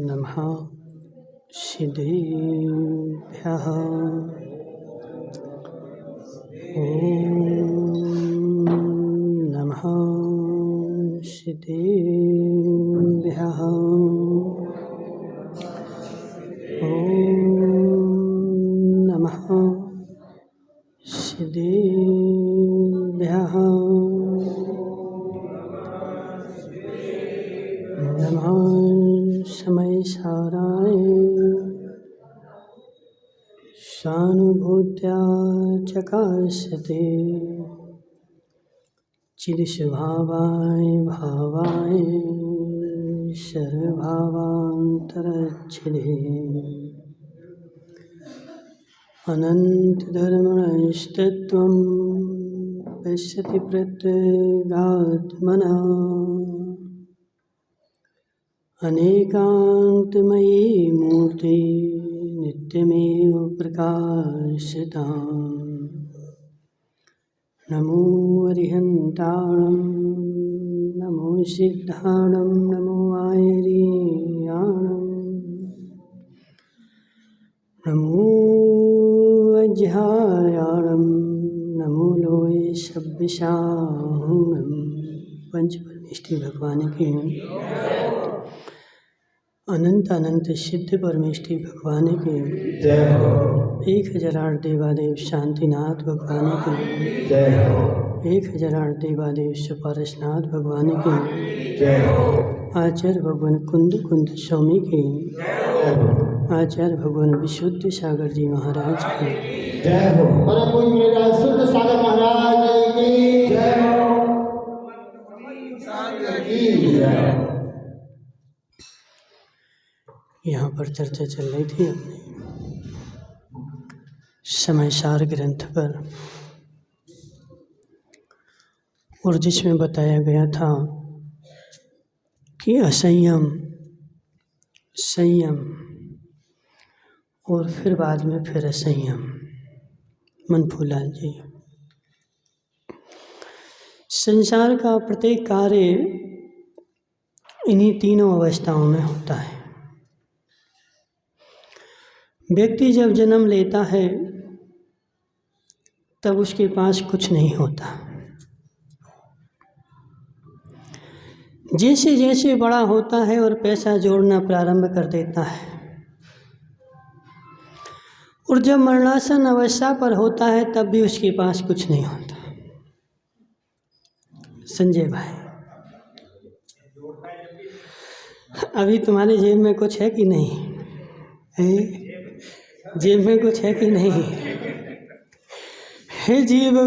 नमः सिद्धेभ्यः। नमः सिद्धेभ्यः। नमः सिद्धेभ्यः। नमः समय साराय सानुभूत्या चकाशते चिदस्वभावाय भावाय सर्वभावान्तरच्छिदे अनन्तधर्मणस्तत्त्वं पश्यति प्रत्यगात्मनः अनेकान्तमयी मूर्ति नित्यमेव प्रकाशताम्। नमो अरिहन्ताणं नमो सिद्धाणं नमो आयर्याणं नमो अज्ञायाणं नमो लोये सभ्यसाहुणं। पंच परमेष्ठी भगवान के अनंत अनंत सिद्ध परमेष्ठी भगवान के 1008 देवादेव शांतिनाथ भगवान के 1008 देवादेव सुपारसनाथ भगवान के आचार्य भगवान कुंद स्वामी के आचार्य भगवान विशुद्ध सागर जी महाराज के जय हो। परम पूज्य शुद्ध सागर महाराज की जय हो। यहाँ पर चर्चा चल रही थी अपने समय सार ग्रंथ पर, और जिसमें बताया गया था कि असंयम, संयम और फिर बाद में फिर असंयम। मनफूलाल जी, संसार का प्रत्येक कार्य इन्हीं तीनों अवस्थाओं में होता है। व्यक्ति जब जन्म लेता है तब उसके पास कुछ नहीं होता। जैसे जैसे बड़ा होता है और पैसा जोड़ना प्रारंभ कर देता है, और जब मरणासन अवस्था पर होता है तब भी उसके पास कुछ नहीं होता। संजय भाई, अभी तुम्हारे जेब में कुछ है कि नहीं है? जेब में कुछ है कि नहीं है? जीव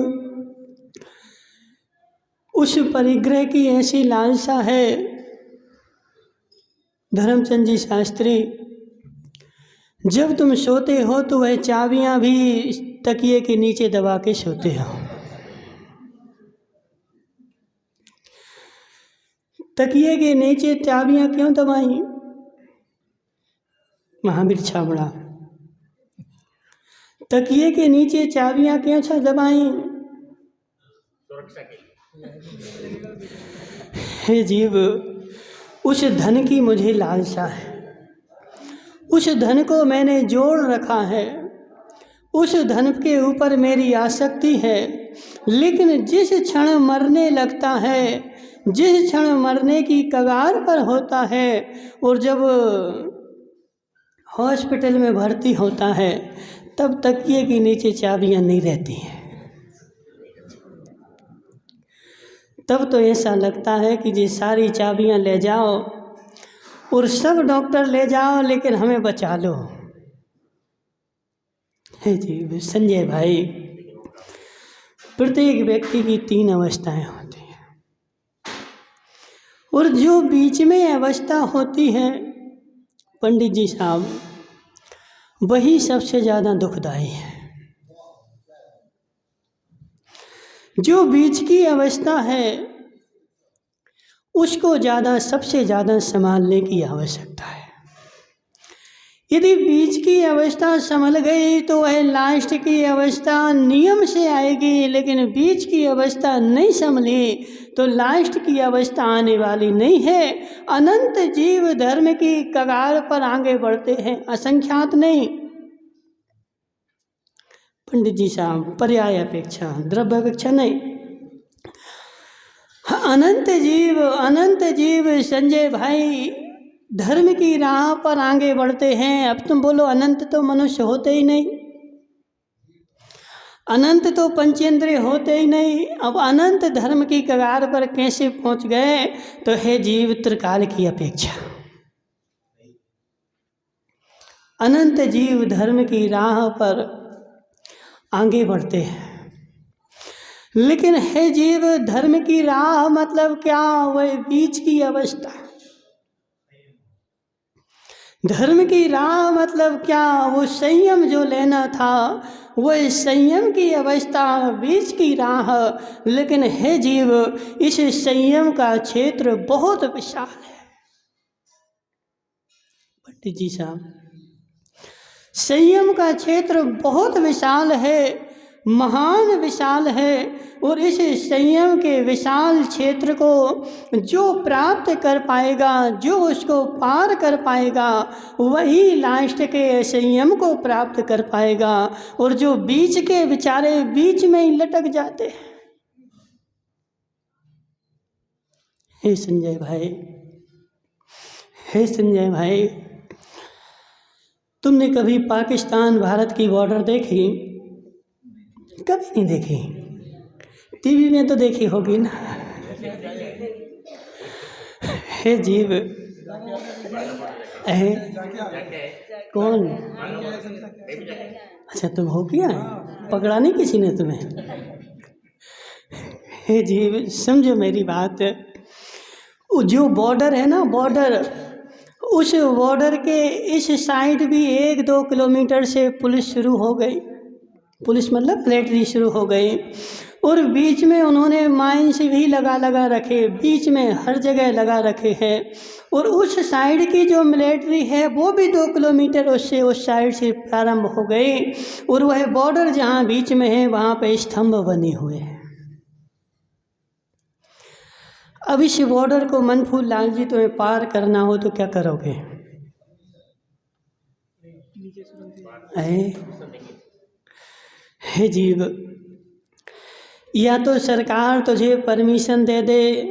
उस परिग्रह की ऐसी लालसा है। धर्मचंद जी शास्त्री, जब तुम सोते हो तो वह चाबियां भी तकिए के नीचे दबा के सोते हो। तकिए के नीचे चाबियां क्यों दबाई? महावीर छाबड़ा, तकिए के नीचे चाबियां क्यों दबाई? हे जीव, उस धन की मुझे लालसा है, उस धन को मैंने जोड़ रखा है, उस धन के ऊपर मेरी आसक्ति है। लेकिन जिस क्षण मरने लगता है, जिस क्षण मरने की कगार पर होता है, और जब हॉस्पिटल में भर्ती होता है, तब तकिए के नीचे चाबियां नहीं रहती हैं। तब तो ऐसा लगता है कि ये सारी चाबियां ले जाओ और सब डॉक्टर ले जाओ, लेकिन हमें बचा लो। है जी संजय भाई, प्रत्येक व्यक्ति की 3 अवस्थाएं होती हैं, और जो बीच में अवस्था होती है पंडित जी साहब, वही सबसे ज़्यादा दुखदाई है। जो बीच की अवस्था है उसको सबसे ज़्यादा संभालने की आवश्यकता है। यदि बीच की अवस्था संभल गई तो वह लास्ट की अवस्था नियम से आएगी, लेकिन बीच की अवस्था नहीं संभली तो लास्ट की अवस्था आने वाली नहीं है। अनंत जीव धर्म की कगार पर आगे बढ़ते हैं, असंख्यात नहीं। पंडित जी साहब, पर्याय अपेक्षा, द्रव्य अपेक्षा नहीं। अनंत जीव संजय भाई धर्म की राह पर आगे बढ़ते हैं। अब तुम बोलो अनंत तो मनुष्य होते ही नहीं, अनंत तो पंचेंद्रिय होते ही नहीं। अब अनंत धर्म की कगार पर कैसे पहुंच गए? तो है जीव त्रिकाल की अपेक्षा। अनंत जीव धर्म की राह पर आगे बढ़ते हैं, लेकिन है जीव धर्म की राह मतलब क्या? वह बीच की अवस्था। धर्म की राह मतलब क्या? वो संयम जो लेना था, वह संयम की अवस्था, बीच की राह। लेकिन है जीव, इस संयम का क्षेत्र बहुत विशाल है। पंडित जी साहब, संयम का क्षेत्र बहुत विशाल है, महान विशाल है। और इस संयम के विशाल क्षेत्र को जो प्राप्त कर पाएगा, जो उसको पार कर पाएगा, वही लास्ट के संयम को प्राप्त कर पाएगा। और जो बीच के बेचारे बीच में ही लटक जाते हैं। हे संजय भाई, तुमने कभी पाकिस्तान भारत की बॉर्डर देखी? कभी नहीं देखी। टीवी में तो देखी होगी ना। हे जीव, कौन? अच्छा, तुम हो क्या? पकड़ा नहीं किसी ने तुम्हें? हे जीव, समझो मेरी बात। जो बॉर्डर है ना, बॉर्डर, उस बॉर्डर के इस साइड भी 1-2 किलोमीटर से पुलिस शुरू हो गई। पुलिस मतलब मिलिट्री शुरू हो गई। और बीच में उन्होंने माइंस भी लगा रखे, बीच में हर जगह लगा रखे हैं। और उस साइड की जो मिलिट्री है वो भी 2 किलोमीटर उससे उस साइड से प्रारंभ हो गई। और वह बॉर्डर जहाँ बीच में है वहाँ पे स्तंभ बने हुए हैं। अब इस बॉर्डर को मनफूल लाल जी तुम्हें पार करना हो तो क्या करोगे? हे जीव, या तो सरकार तुझे परमिशन दे दे,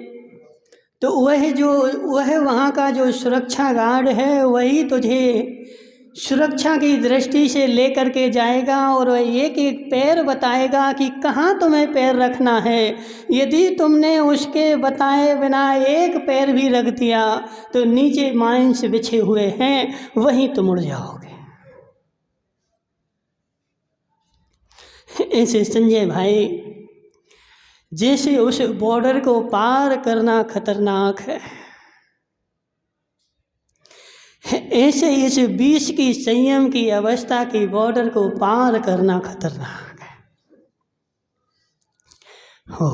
तो वह वहाँ का जो सुरक्षा गार्ड है वही तुझे सुरक्षा की दृष्टि से लेकर के जाएगा। और वह एक पैर बताएगा कि कहाँ तुम्हें पैर रखना है। यदि तुमने उसके बताए बिना एक पैर भी रख दिया तो नीचे माइंस बिछे हुए हैं, वहीं तुम उड़ जाओगे। ऐसे संजय भाई, जैसे उस बॉर्डर को पार करना खतरनाक है, ऐसे इस बीच की संयम की अवस्था की बॉर्डर को पार करना खतरनाक है। हो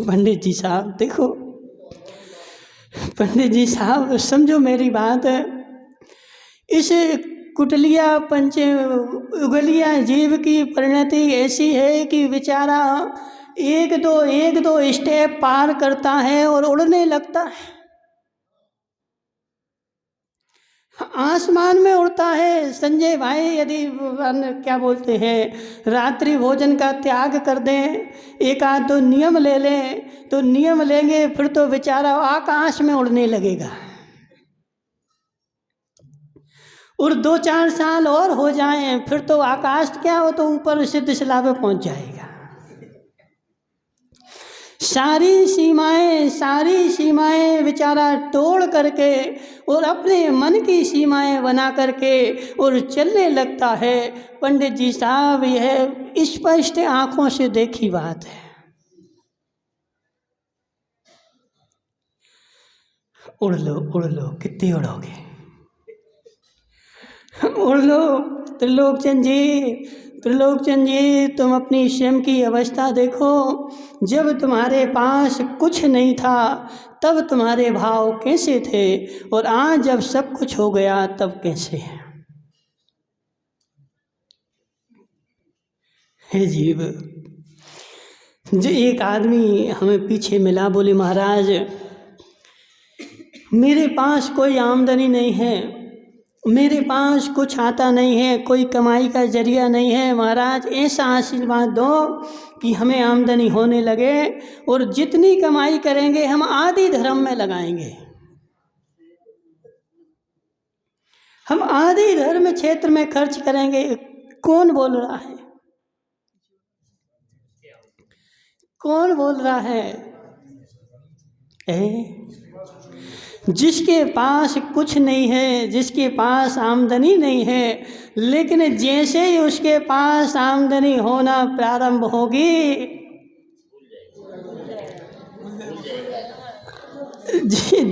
पंडित जी साहब, देखो पंडित जी साहब, समझो मेरी बात। इस कुटलिया पंच उगलिया जीव की परिणति ऐसी है कि बेचारा एक दो स्टेप पार करता है और उड़ने लगता है, आसमान में उड़ता है। संजय भाई, यदि क्या बोलते हैं, रात्रि भोजन का त्याग कर दें, एक आध 2 नियम ले लें, तो नियम लेंगे फिर तो बेचारा आकाश में उड़ने लगेगा। और 2-4 साल और हो जाएं फिर तो आकाश क्या हो, तो ऊपर सिद्ध शिला पे पहुंच जाएगा। सारी सीमाएं बेचारा तोड़ करके और अपने मन की सीमाएं बना करके और चलने लगता है। पंडित जी साहब, यह स्पष्ट आंखों से देखी बात है। उड़ लो, कितनी उड़ोगे? उड़ लो। त्रिलोकचंद जी, तुम अपनी स्वयं की अवस्था देखो। जब तुम्हारे पास कुछ नहीं था तब तुम्हारे भाव कैसे थे, और आज जब सब कुछ हो गया तब कैसे है? हे जीव, जो एक आदमी हमें पीछे मिला, बोले महाराज मेरे पास कोई आमदनी नहीं है, मेरे पास कुछ आता नहीं है, कोई कमाई का जरिया नहीं है, महाराज ऐसा आशीर्वाद दो कि हमें आमदनी होने लगे और जितनी कमाई करेंगे हम आदि धर्म में लगाएंगे, हम आदि धर्म क्षेत्र में खर्च करेंगे। कौन बोल रहा है? कौन बोल रहा है? जिसके पास कुछ नहीं है, जिसके पास आमदनी नहीं है, लेकिन जैसे ही उसके पास आमदनी होना प्रारंभ होगी,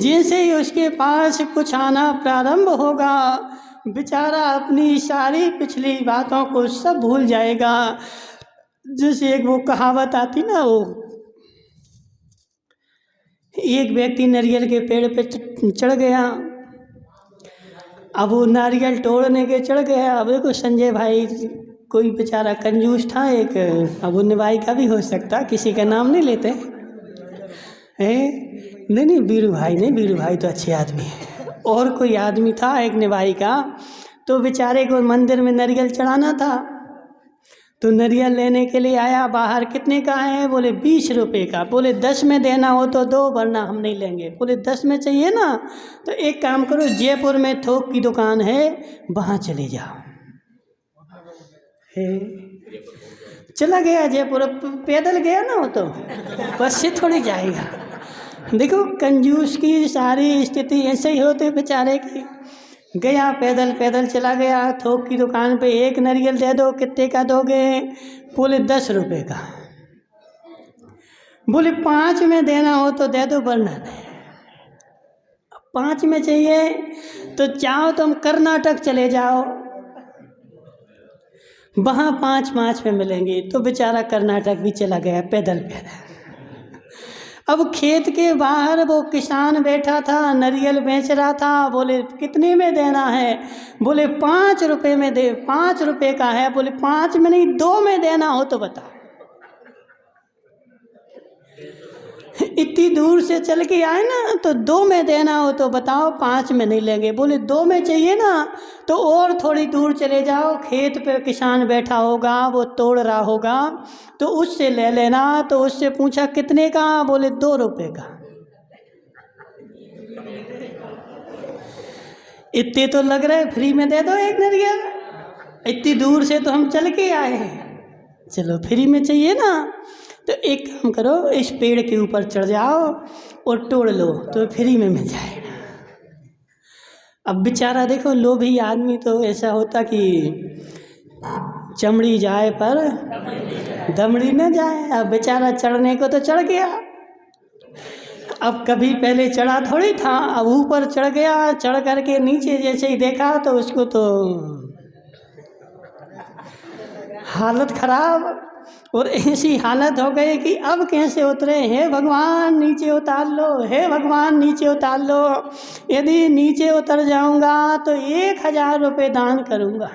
जैसे ही उसके पास कुछ आना प्रारंभ होगा, बेचारा अपनी सारी पिछली बातों को सब भूल जाएगा। जैसे एक वो कहावत आती ना, वो एक व्यक्ति नारियल के पेड़ पे चढ़ गया, अब वो नारियल तोड़ने के चढ़ गया। अब देखो संजय भाई कोई बेचारा कंजूस था एक, अब वो निभाई का भी हो सकता, किसी का नाम नहीं लेते हैं। नहीं वीरू भाई नहीं, वीरू भाई तो अच्छे आदमी है। और कोई आदमी था एक निभाई का, तो बेचारे को मंदिर में नारियल चढ़ाना था, तो नारियल लेने के लिए आया बाहर। कितने का है? बोले 20 रुपये का। बोले 10 में देना हो तो दो, वरना हम नहीं लेंगे। बोले 10 में चाहिए ना, तो एक काम करो, जयपुर में थोक की दुकान है, वहाँ चले जाओ। चला गया जयपुर, पैदल गया ना, वो तो बस से थोड़ी जाएगा। देखो कंजूस की सारी स्थिति ऐसे ही होते बेचारे की। गया पैदल पैदल चला गया थोक की दुकान पे, एक नारियल दे दो, कितने का दोगे? बोले 10 रुपये का। बोले 5 में देना हो तो दे दो, वरना नहीं। 5 में चाहिए तो चाहो तुम कर्नाटक चले जाओ, वहाँ 5 में मिलेंगे। तो बेचारा कर्नाटक भी चला गया पैदल पैदल। अब खेत के बाहर वो किसान बैठा था, नारियल बेच रहा था। बोले कितने में देना है? बोले 5 रुपये में दे। 5 रुपये का है। बोले 5 में नहीं, 2 में देना हो तो बताओ। इतनी दूर से चल के आए ना, तो 2 में देना हो तो बताओ, 5 में नहीं लेंगे। बोले 2 में चाहिए ना, तो और थोड़ी दूर चले जाओ, खेत पे किसान बैठा होगा, वो तोड़ रहा होगा, तो उससे ले लेना। तो उससे पूछा कितने का? बोले 2 रुपये का। इतने तो लग रहे फ्री में दे दो एक नारियल, इतनी दूर से तो हम चल के आए हैं, चलो फ्री में चाहिए ना, तो एक काम करो, इस पेड़ के ऊपर चढ़ जाओ और तोड़ लो, तो फ्री में मिल जाएगा। अब बेचारा देखो लोभी आदमी तो ऐसा होता कि चमड़ी जाए पर दमड़ी न जाए। अब बेचारा चढ़ने को तो चढ़ गया, अब कभी पहले चढ़ा थोड़ी था, अब ऊपर चढ़ गया। चढ़ करके नीचे जैसे ही देखा तो उसको तो हालत खराब, और ऐसी हालत हो गई कि अब कैसे उतरे? हे भगवान नीचे उतार लो, हे भगवान नीचे उतार लो। यदि नीचे उतर जाऊंगा तो 1000 रुपये दान करूंगा।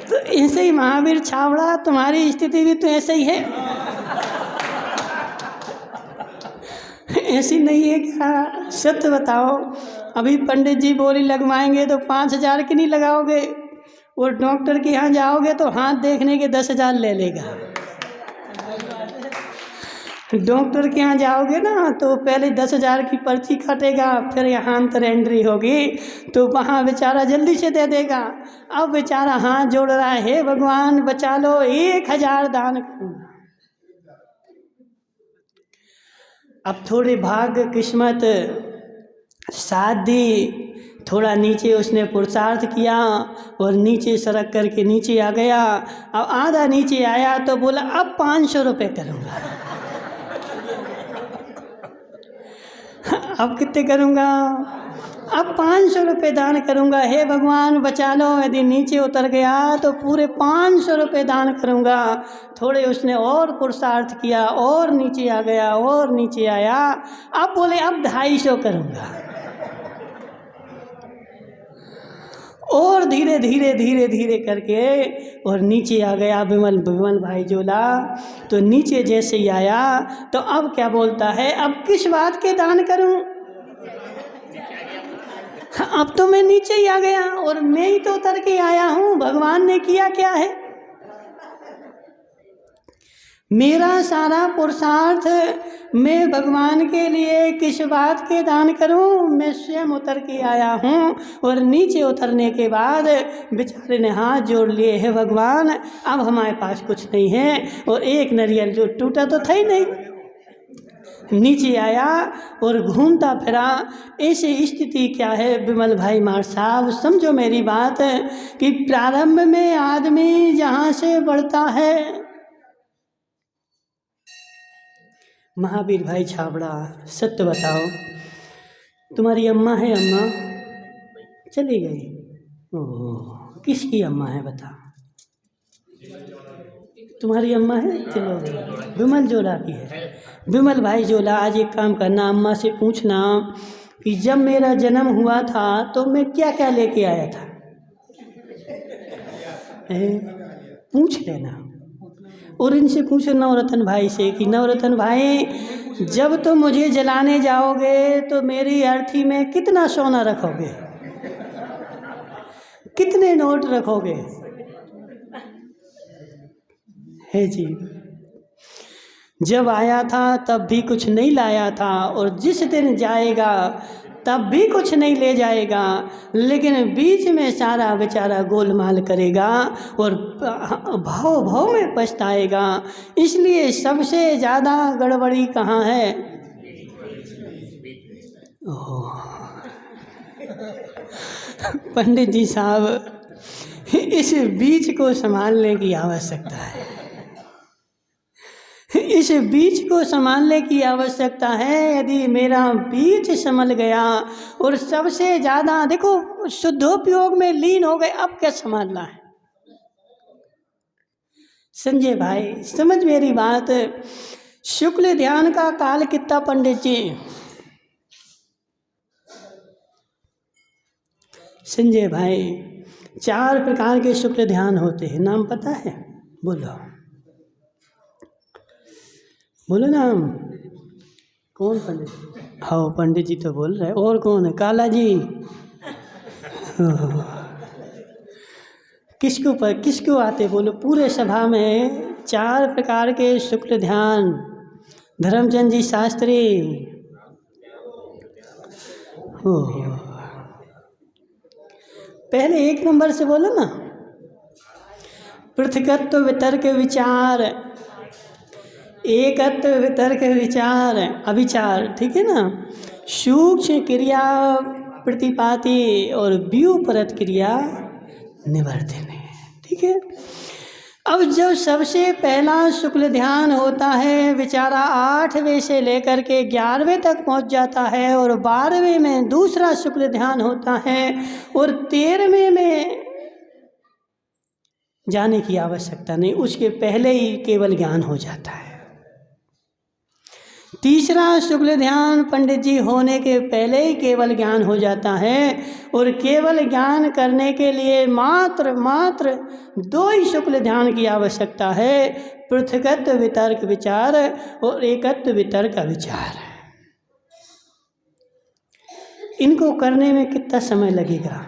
तो ऐसे ही महावीर छावड़ा, तुम्हारी स्थिति भी तो ऐसे ही है। ऐसी नहीं है क्या? सत्य बताओ। अभी पंडित जी बोली लगवाएंगे तो 5000 की नहीं लगाओगे, और डॉक्टर के यहाँ जाओगे तो हाथ देखने के 10,000 ले लेगा। डॉक्टर के यहाँ जाओगे ना तो पहले 10,000 की पर्ची काटेगा, फिर यहाँ अंतर एंट्री होगी तो वहाँ बेचारा जल्दी से दे देगा। अब बेचारा हाथ जोड़ रहा है, हे भगवान बचा लो, 1000 दान करूँगा। अब थोड़े भाग्य किस्मत साथ दी, थोड़ा नीचे उसने पुरुषार्थ किया और नीचे सड़क करके नीचे आ गया। अब आधा नीचे आया तो बोला अब 500 रुपये करूँगा। अब कितने करूँगा? अब 500 रुपये दान करूँगा। हे भगवान बचा लो, यदि नीचे उतर गया तो पूरे 500 रुपये दान करूँगा। थोड़े उसने और पुरुषार्थ किया और नीचे आ गया और नीचे आया। अब बोले अब 250 करूँगा। और धीरे धीरे धीरे धीरे करके और नीचे आ गया विमल विमल भाई जोला। तो नीचे जैसे ही आया तो अब क्या बोलता है, अब किस बात के दान करूं, अब तो मैं नीचे ही आ गया और मैं ही तो उतर के आया हूं, भगवान ने किया क्या है। मेरा सारा पुरुषार्थ मैं भगवान के लिए किस बात के दान करूं, मैं स्वयं उतर के आया हूं। और नीचे उतरने के बाद बेचारे ने हाथ जोड़ लिए, है भगवान अब हमारे पास कुछ नहीं है, और एक नारियल जो टूटा तो था ही नहीं। नीचे आया और घूमता फिरा। ऐसी स्थिति क्या है विमल भाई मार साहब, समझो मेरी बात कि प्रारंभ में आदमी जहाँ से बढ़ता है, महावीर भाई छाबड़ा सत्य बताओ, तुम्हारी अम्मा है, अम्मा चली गई, ओह किसकी अम्मा है बता, तुम्हारी अम्मा है, चलो विमल जोला की है। विमल भाई जोला, आज एक काम करना, अम्मा से पूछना कि जब मेरा जन्म हुआ था तो मैं क्या क्या लेके आया था, पूछ लेना। और इनसे पूछो नवरत्न भाई से कि नवरत्न भाई जब तुम मुझे जलाने जाओगे तो मेरी अर्थी में कितना सोना रखोगे, कितने नोट रखोगे, है जी। जब आया था तब भी कुछ नहीं लाया था, और जिस दिन जाएगा तब भी कुछ नहीं ले जाएगा, लेकिन बीच में सारा बेचारा गोलमाल करेगा और भाव भाव में पछताएगा। इसलिए सबसे ज़्यादा गड़बड़ी कहाँ है, पंडित जी साहब, इस बीच को संभालने की आवश्यकता है, इस बीज को संभालने की आवश्यकता है। यदि मेरा बीज संभल गया और सबसे ज़्यादा देखो शुद्धोपयोग में लीन हो गए, अब क्या संभालना है। संजय भाई समझ मेरी बात, शुक्ल ध्यान का काल कितना पंडित जी, संजय भाई 4 प्रकार के शुक्ल ध्यान होते हैं, नाम पता है, बोलो बोलो नाम, कौन पंडित, हाँ पंडित जी तो बोल रहे, और कौन है, काला जी, किसको आते बोलो, पूरे सभा में 4 प्रकार के शुक्ल ध्यान, धर्मचंद जी शास्त्री, पहले 1 नंबर से बोलो ना, पृथकत्व वितर्क विचार, एकत्व वितर्क विचार अविचार, ठीक है ना, सूक्ष्म क्रिया प्रतिपाति और व्यूपरत क्रिया निवर्तन, ठीक है। अब जब सबसे पहला शुक्ल ध्यान होता है, बेचारा 8वें से लेकर के 11वें तक पहुंच जाता है, और 12वें में दूसरा शुक्ल ध्यान होता है, और 13वें में जाने की आवश्यकता नहीं, उसके पहले ही केवल ज्ञान हो जाता है। तीसरा शुक्ल ध्यान पंडित जी होने के पहले ही केवल ज्ञान हो जाता है, और केवल ज्ञान करने के लिए मात्र 2 ही शुक्ल ध्यान की आवश्यकता है, पृथकत्व वितर्क विचार और एकत्व वितर्क विचार। इनको करने में कितना समय लगेगा,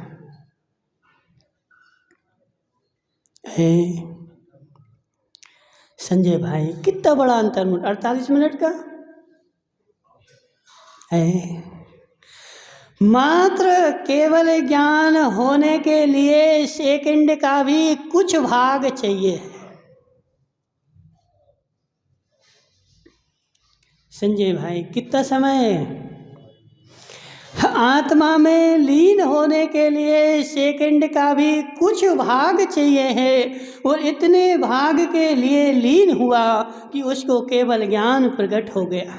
संजय भाई कितना बड़ा अंतर, 48 मिनट का है। मात्र केवल ज्ञान होने के लिए सेकंड का भी कुछ भाग चाहिए। संजय भाई कितना समय, आत्मा में लीन होने के लिए सेकंड का भी कुछ भाग चाहिए है, और इतने भाग के लिए लीन हुआ कि उसको केवल ज्ञान प्रकट हो गया।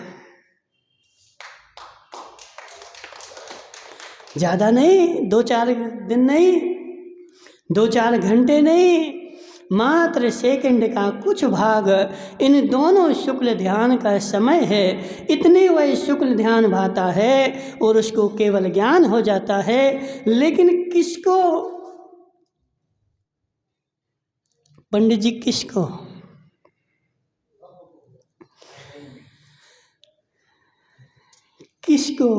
ज़्यादा नहीं, 2-4 दिन नहीं, 2-4 घंटे नहीं, मात्र सेकंड का कुछ भाग इन दोनों शुक्ल ध्यान का समय है। इतने वह शुक्ल ध्यान भाता है और उसको केवल ज्ञान हो जाता है। लेकिन किसको पंडित जी किसको? किसको?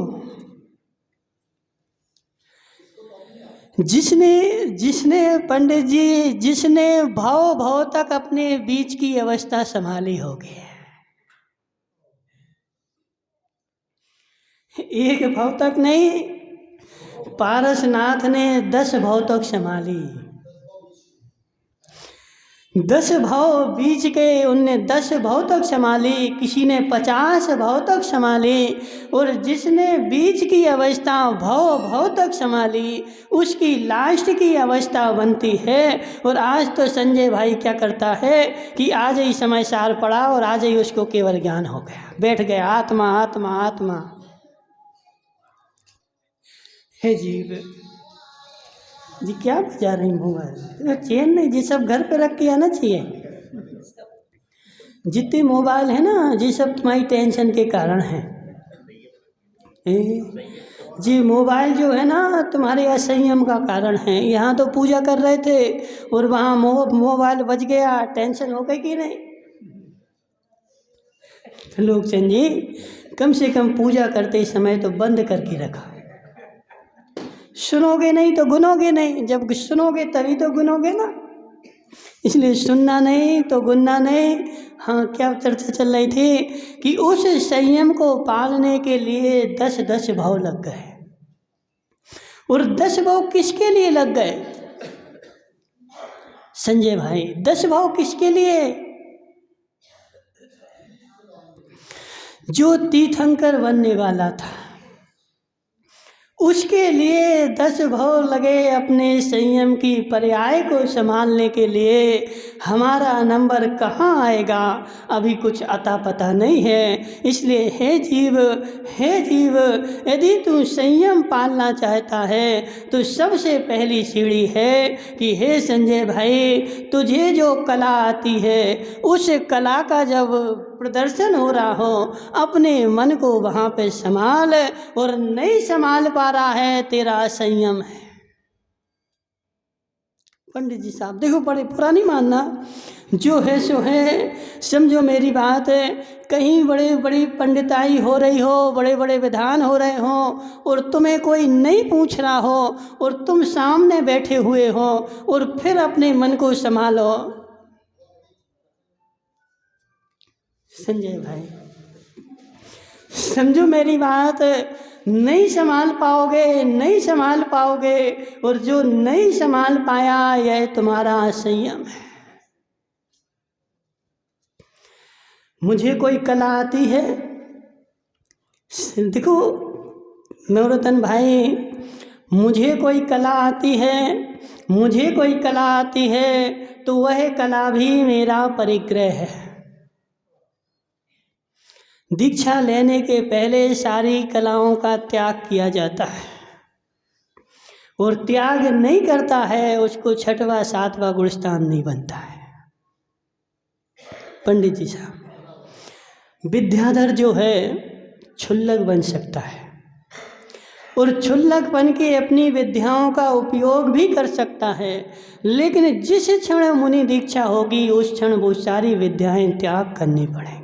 जिसने जिसने पंडित जी, जिसने भाव भाव तक अपने बीच की अवस्था संभाली होगी। एक भाव तक नहीं, पारसनाथ ने 10 भाव तक संभाली। 10 भाव बीच के उनने 10 भाव तक संभाली, किसी ने 50 भाव तक संभाली, और जिसने बीच की अवस्था भाव भाव तक संभाली उसकी लास्ट की अवस्था बनती है। और आज तो संजय भाई क्या करता है कि आज ही समय सार पड़ा और आज ही उसको केवल ज्ञान हो गया, बैठ गया आत्मा आत्मा आत्मा। हे जीव जी, क्या बजा रही मोबाइल? चेन नहीं जी, सब घर पे रख के आना चाहिए। जितने मोबाइल है ना जी, सब तुम्हारी टेंशन के कारण है जी। मोबाइल जो है ना तुम्हारे असंयम का कारण है। यहाँ तो पूजा कर रहे थे और वहाँ मोबाइल बज गया, टेंशन हो गई कि नहीं? तो लोग चंद जी, कम से कम पूजा करते समय तो बंद करके रखा। सुनोगे नहीं तो गुनोगे नहीं, जब सुनोगे तभी तो गुनोगे ना, इसलिए सुनना नहीं तो गुनना नहीं। हाँ, क्या चर्चा चल रही थी कि उस संयम को पालने के लिए 10 भाव लग गए। और 10 भाव किसके लिए लग गए संजय भाई? 10 भाव किसके लिए? जो तीर्थंकर बनने वाला था उसके लिए 10 भाव लगे अपने संयम की पर्याय को संभालने के लिए। हमारा नंबर कहाँ आएगा अभी कुछ अता पता नहीं है। इसलिए हे जीव, यदि तू संयम पालना चाहता है तो सबसे पहली सीढ़ी है कि हे संजय भाई, तुझे जो कला आती है उस कला का जब प्रदर्शन हो रहा हो, अपने मन को वहाँ पे संभाल। और नहीं संभाल पा रहा है, तेरा संयम है। पंडित जी साहब देखो, बड़े पुरानी मानना, जो है सो है, समझो मेरी बात है। कहीं बड़ी पंडिताई हो रही हो, बड़े बड़े विधान हो रहे हो और तुम्हें कोई नहीं पूछ रहा हो और तुम सामने बैठे हुए हो और फिर अपने मन को संभालो। संजय भाई समझो मेरी बात, नहीं संभाल पाओगे। और जो नहीं संभाल पाया, यह तुम्हारा संयम है। मुझे कोई कला आती है, देखो नवरतन भाई, मुझे कोई कला आती है तो वह कला भी मेरा परिग्रह है। दीक्षा लेने के पहले सारी कलाओं का त्याग किया जाता है, और त्याग नहीं करता है उसको 6वां 7वां गुरुस्थान नहीं बनता है। पंडित जी साहब, विद्याधर जो है क्षुल्लक बन सकता है और क्षुल्लक बन के अपनी विद्याओं का उपयोग भी कर सकता है, लेकिन जिस क्षण मुनि दीक्षा होगी उस क्षण वो सारी विद्याएं त्याग करनी पड़ेंगी।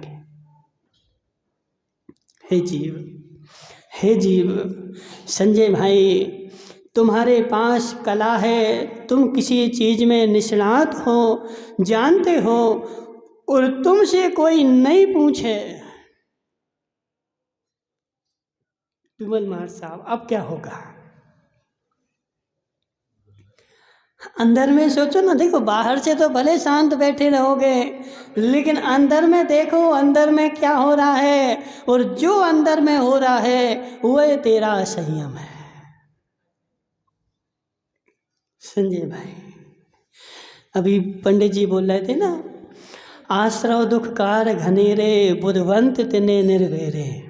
हे जीव, संजय भाई, तुम्हारे पास कला है, तुम किसी चीज में निष्णात हो, जानते हो, और तुमसे कोई नहीं पूछे, विमल मार साहब अब क्या होगा? अंदर में सोचो ना, देखो बाहर से तो भले शांत बैठे रहोगे, लेकिन अंदर में देखो, अंदर में क्या हो रहा है, और जो अंदर में हो रहा है वह तेरा संयम है। संजय भाई, अभी पंडित जी बोल रहे थे ना, आश्रव दुखकार घनेरे, बुधवंत तिने निर्वेरे।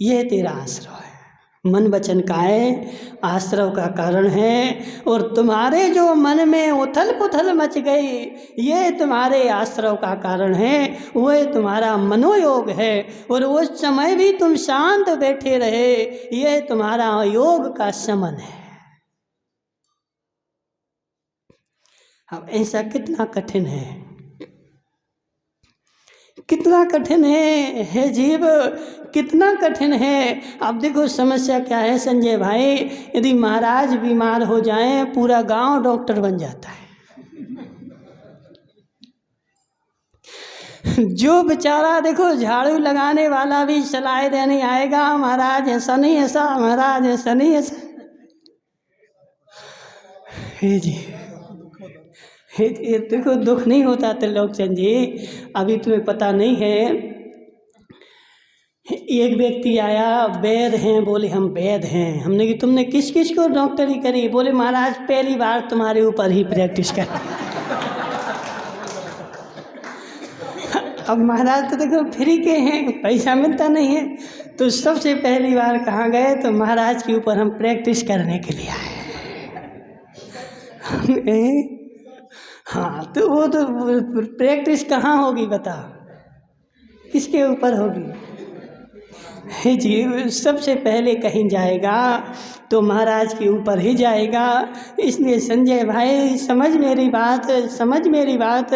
यह तेरा आश्रव है, मन वचन काये आश्रव का कारण है। और तुम्हारे जो मन में उथल पुथल मच गई, ये तुम्हारे आश्रव का कारण है, वह तुम्हारा मनोयोग है। और उस समय भी तुम शांत बैठे रहे, यह तुम्हारा योग का समन है। अब ऐसा कितना कठिन है, कितना कठिन है जीव, कितना कठिन है। अब देखो समस्या क्या है संजय भाई, यदि महाराज बीमार हो जाएं पूरा गांव डॉक्टर बन जाता है। जो बेचारा देखो झाड़ू लगाने वाला भी सलाह देने आएगा, महाराज ऐसा नहीं ऐसा, महाराज ऐसा नहीं ऐसा। हे जी, ये देखो दुख नहीं होता त्रिलोकचंद जी, अभी तुम्हें पता नहीं है। एक व्यक्ति आया, वैद हैं, बोले हम वैद हैं। हमने कि तुमने किस किस को डॉक्टरी करी? बोले महाराज पहली बार तुम्हारे ऊपर ही प्रैक्टिस कर। अब महाराज तो देखो फ्री के हैं, पैसा मिलता नहीं है, तो सबसे पहली बार कहाँ गए? तो महाराज के ऊपर हम प्रैक्टिस करने के लिए आए। हाँ, तो वो तो प्रैक्टिस कहाँ होगी बता, किसके ऊपर होगी? हे जी, सबसे पहले कहीं जाएगा तो महाराज के ऊपर ही जाएगा। इसलिए संजय भाई समझ मेरी बात, समझ मेरी बात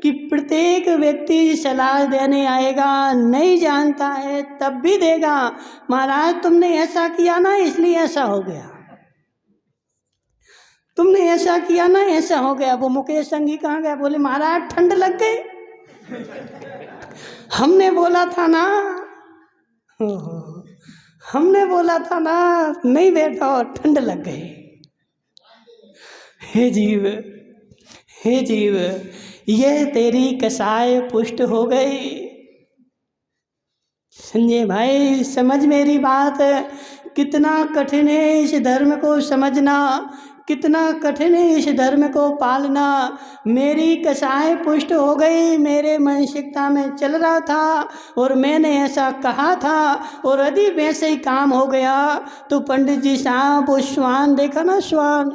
कि प्रत्येक व्यक्ति सलाह देने आएगा, नहीं जानता है तब भी देगा। महाराज तुमने ऐसा किया ना इसलिए ऐसा हो गया, तुमने ऐसा किया ना ऐसा हो गया। वो मुकेश संगी कहाँ गया? बोले महाराज ठंड लग गई, हमने बोला था ना, हमने बोला था ना, नहीं बैठो ठंड लग गई। हे जीव, हे जीव, यह तेरी कसाय पुष्ट हो गई। संजय भाई समझ मेरी बात, कितना कठिन है इस धर्म को समझना, कितना कठिन है इस धर्म को पालना। मेरी कसाय पुष्ट हो गई, मेरे मानसिकता में चल रहा था और मैंने ऐसा कहा था, और यदि वैसे ही काम हो गया तो पंडित जी साहब वो श्वान देखा ना, श्वान,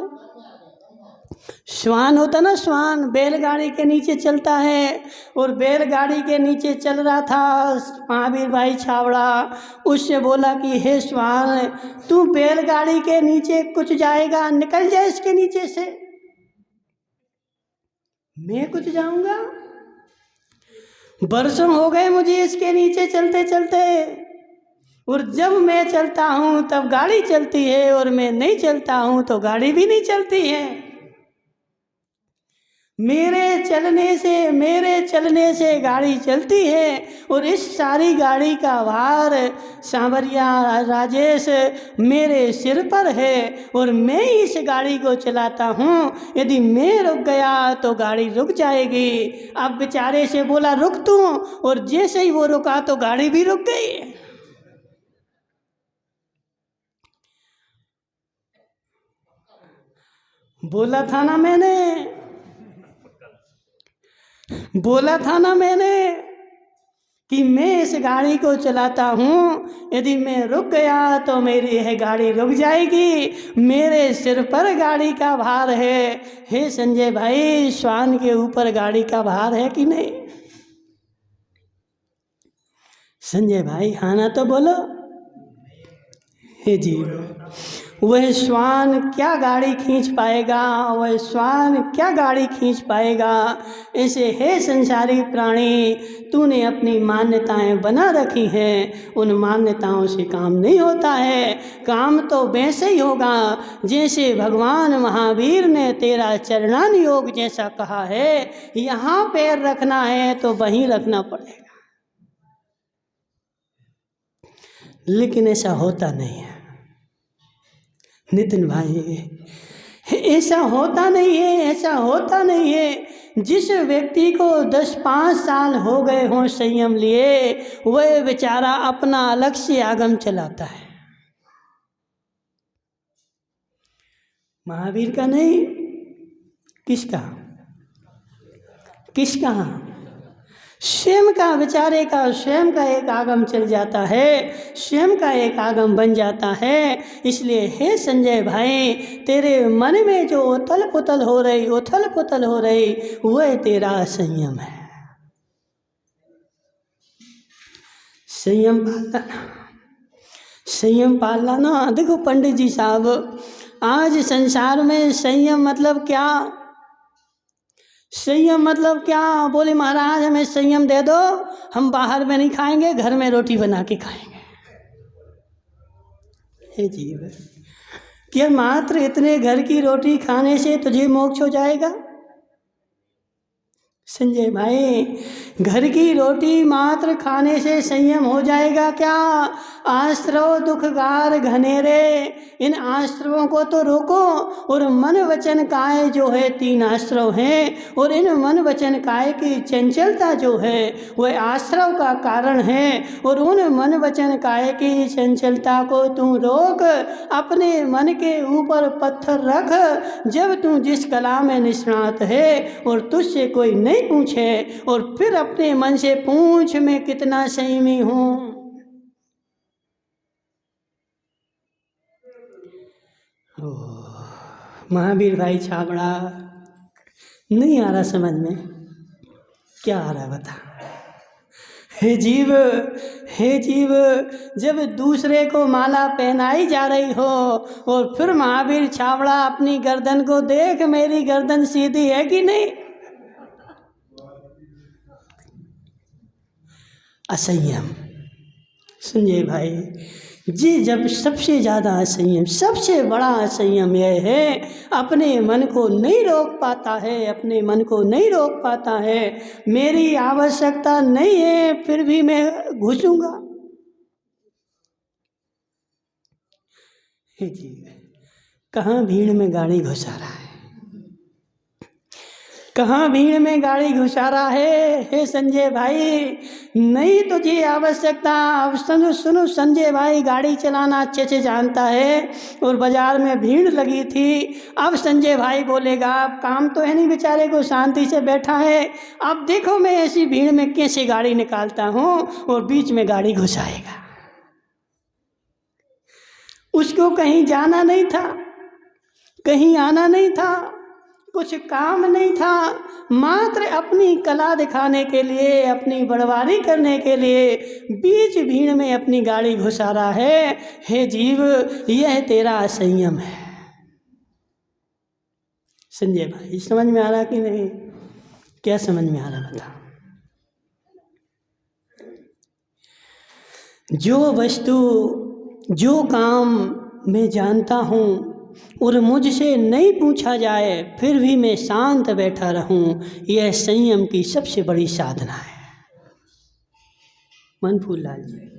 श्वान होता ना, श्वान बैलगाड़ी के नीचे चलता है, और बैलगाड़ी के नीचे चल रहा था महावीर भाई छावड़ा, उससे बोला कि हे श्वान तू बैलगाड़ी के नीचे कुछ जाएगा, निकल जाए इसके नीचे से। मैं कुछ जाऊंगा? वर्षों हो गए मुझे इसके नीचे चलते चलते, और जब मैं चलता हूँ तब गाड़ी चलती है, और मैं नहीं चलता हूँ तो गाड़ी भी नहीं चलती है। मेरे चलने से गाड़ी चलती है, और इस सारी गाड़ी का भार सांवरिया राजेश मेरे सिर पर है, और मैं इस गाड़ी को चलाता हूँ। यदि मैं रुक गया तो गाड़ी रुक जाएगी। अब बेचारे से बोला रुक तू, और जैसे ही वो रुका तो गाड़ी भी रुक गई। बोला था ना मैंने कि मैं इस गाड़ी को चलाता हूँ, यदि मैं रुक गया तो मेरी यह गाड़ी रुक जाएगी, मेरे सिर पर गाड़ी का भार है। हे संजय भाई, श्वान के ऊपर गाड़ी का भार है कि नहीं? संजय भाई हाँ ना तो बोलो। हे जी, वह श्वान क्या गाड़ी खींच पाएगा, वह श्वान क्या गाड़ी खींच पाएगा। ऐसे हे संसारी प्राणी, तूने अपनी मान्यताएं बना रखी हैं, उन मान्यताओं से काम नहीं होता है। काम तो वैसे ही होगा जैसे भगवान महावीर ने तेरा चरणान योग जैसा कहा है, यहाँ पैर रखना है तो वहीं रखना पड़ेगा। लेकिन ऐसा होता नहीं है नितिन भाई, ऐसा होता नहीं है। जिस व्यक्ति को 10-5 साल हो गए हों संयम लिए, वह बेचारा अपना अलग से आगम चलाता है। महावीर का नहीं, किसका स्वयं का, बेचारे का स्वयं का एक आगम चल जाता है, स्वयं का एक आगम बन जाता है। इसलिए हे संजय भाई, तेरे मन में जो उथल पुथल हो रही वह तेरा संयम है। संयम पालना ना। देखो पंडित जी साहब, आज संसार में संयम मतलब क्या? संयम मतलब क्या? बोले महाराज हमें संयम दे दो, हम बाहर में नहीं खाएंगे, घर में रोटी बना के खाएंगे। हे जीव, क्या मात्र इतने घर की रोटी खाने से तुझे मोक्ष हो जाएगा? संजय भाई, घर की रोटी मात्र खाने से संयम हो जाएगा क्या? आश्रव दुखगार घनेरे, इन आश्रवों को तो रोको। और मन वचन काय जो है, 3 आश्रव हैं, और इन मन वचन काय की चंचलता जो है वह आश्रव का कारण है। और उन मन वचन काय की चंचलता को तू रोक, अपने मन के ऊपर पत्थर रख। जब तू जिस कला में निष्णात है और तुझसे कोई नहीं पूछे, और फिर अपने मन से पूछ मैं कितना संयमी हूं। महावीर भाई छाबड़ा, नहीं आ रहा समझ में? क्या आ रहा बता? हे जीव, हे जीव, जब दूसरे को माला पहनाई जा रही हो और फिर महावीर छाबड़ा अपनी गर्दन को देख, मेरी गर्दन सीधी है कि नहीं? असंयम। संजय भाई जी, जब सबसे ज़्यादा असंयम, सबसे बड़ा असंयम यह है, अपने मन को नहीं रोक पाता है, अपने मन को नहीं रोक पाता है। मेरी आवश्यकता नहीं है फिर भी मैं घुसूंगा। जी, कहाँ भीड़ में गाड़ी घुसा रहा है, कहाँ भीड़ में गाड़ी घुसा रहा है। हे संजय भाई, नहीं तुझे आवश्यकता। अब सुनो संजय भाई, गाड़ी चलाना अच्छे से जानता है और बाजार में भीड़ लगी थी। अब संजय भाई बोलेगा, अब काम तो है नहीं, बेचारे को शांति से बैठा है। अब देखो मैं ऐसी भीड़ में कैसे गाड़ी निकालता हूँ, और बीच में गाड़ी घुसाएगा। उसको कहीं जाना नहीं था, कहीं आना नहीं था, कुछ काम नहीं था, मात्र अपनी कला दिखाने के लिए, अपनी बड़वारी करने के लिए बीच भीड़ में अपनी गाड़ी घुसा रहा है। हे जीव, यह तेरा असंयम है। संजय भाई समझ में आ रहा कि नहीं? क्या समझ में आ रहा बता? जो वस्तु, जो काम मैं जानता हूँ और मुझसे नहीं पूछा जाए फिर भी मैं शांत बैठा रहूं, यह संयम की सबसे बड़ी साधना है। मनफूल लाल जी,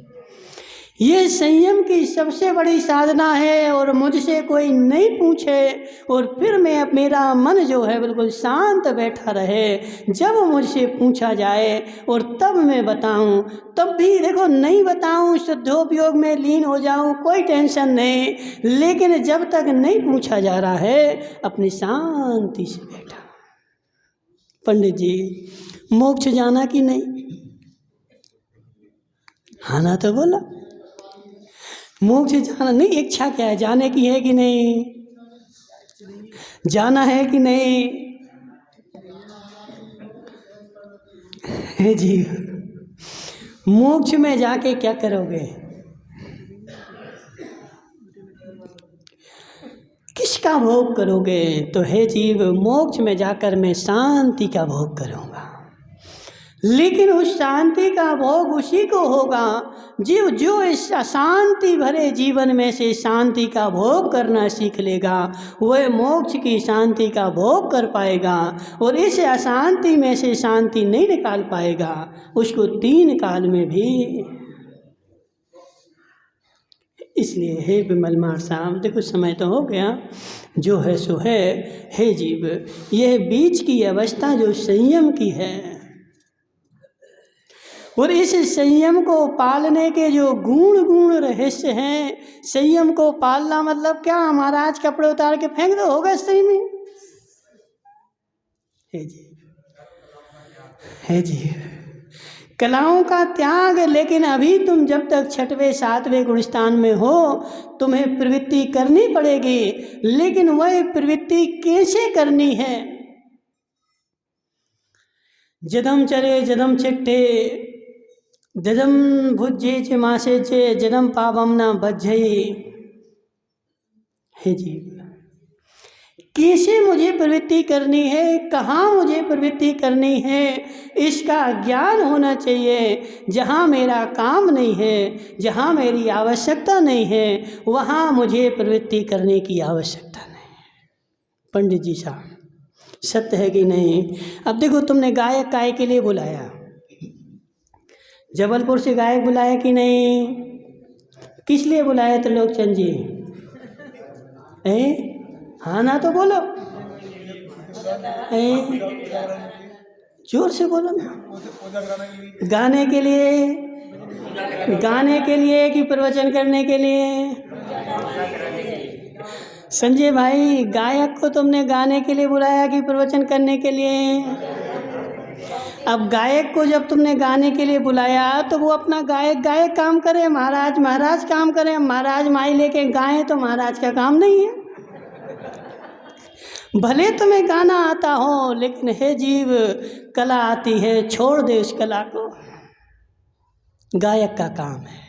ये संयम की सबसे बड़ी साधना है। और मुझसे कोई नहीं पूछे और फिर मेरा मन जो है बिल्कुल शांत बैठा रहे। जब मुझसे पूछा जाए और तब मैं बताऊं, तब भी देखो नहीं बताऊं, शुद्धोपयोग में लीन हो जाऊं, कोई टेंशन नहीं। लेकिन जब तक नहीं पूछा जा रहा है, अपनी शांति से बैठा। पंडित जी, मोक्ष जाना कि नहीं? हाँ ना तो बोला। मोक्ष जाना नहीं, इच्छा क्या है? जाने की है कि नहीं? जाना है कि नहीं? है जी, मोक्ष में जाके क्या करोगे? किसका भोग करोगे? तो हे जीव, मोक्ष में जाकर मैं शांति का भोग करूंगा। लेकिन उस शांति का भोग उसी को होगा जीव जो इस अशांति भरे जीवन में से शांति का भोग करना सीख लेगा, वह मोक्ष की शांति का भोग कर पाएगा। और इस अशांति में से शांति नहीं निकाल पाएगा, उसको 3 काल में भी। इसलिए हे विमलमार साहब, देखो समय तो हो गया, जो है सो है। हे जीव, यह बीच की अवस्था जो संयम की है, और इस संयम को पालने के जो गुण रहस्य हैं, संयम को पालना मतलब क्या? महाराज कपड़े उतार के फेंक दो, होगा सही में? है जी, है जी, कलाओं का त्याग। लेकिन अभी तुम जब तक 6वें 7वें गुणस्थान में हो, तुम्हें प्रवृत्ति करनी पड़ेगी। लेकिन वह प्रवृत्ति कैसे करनी है? जदम चरे जदम चिट्ठे जदम भुज्ये च मासे चे जदम पावम न बज्जई। हे जी, कैसे मुझे प्रवृत्ति करनी है, कहाँ मुझे प्रवृत्ति करनी है, इसका ज्ञान होना चाहिए। जहाँ मेरा काम नहीं है, जहाँ मेरी आवश्यकता नहीं है, वहाँ मुझे प्रवृत्ति करने की आवश्यकता नहीं है। पंडित जी साहब, सत्य है कि नहीं? अब देखो, तुमने गायक काय के लिए बुलाया, जबलपुर से गायक बुलाया कि नहीं? किस लिए बुलाया त्रिलोकचंद जी? हाँ ना तो बोलो, जोर से बोलो ना। गाने के लिए, गाने के लिए कि प्रवचन करने के लिए? संजय भाई, गायक को तुमने गाने के लिए बुलाया कि प्रवचन करने के लिए? अब गायक को जब तुमने गाने के लिए बुलाया तो वो अपना गायक गायक काम करे, महाराज महाराज काम करे। महाराज माई लेके गाएं तो महाराज का काम नहीं है। भले तुम्हें गाना आता हो, लेकिन हे जीव, कला आती है, छोड़ दे उस कला को। गायक का काम है,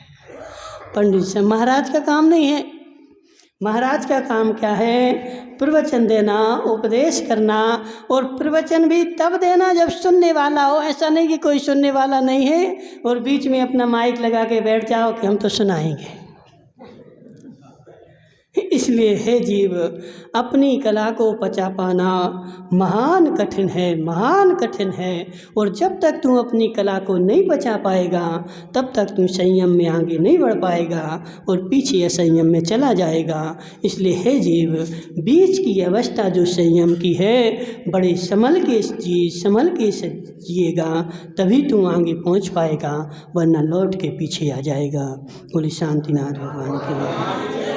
पंडित से, महाराज का काम नहीं है। महाराज का काम क्या है? प्रवचन देना, उपदेश करना, और प्रवचन भी तब देना जब सुनने वाला हो। ऐसा नहीं कि कोई सुनने वाला नहीं है और बीच में अपना माइक लगा के बैठ जाओ कि हम तो सुनाएंगे। इसलिए हे जीव, अपनी कला को पचा पाना महान कठिन है, महान कठिन है। और जब तक तू अपनी कला को नहीं बचा पाएगा तब तक तू संयम में आगे नहीं बढ़ पाएगा और पीछे असंयम में चला जाएगा। इसलिए हे जीव, बीच की अवस्था जो संयम की है, बड़े संभल के जिएगा, तभी तू आगे पहुंच पाएगा, वरना लौट के पीछे आ जाएगा। बोले शांतिनाथ भगवान के लिए।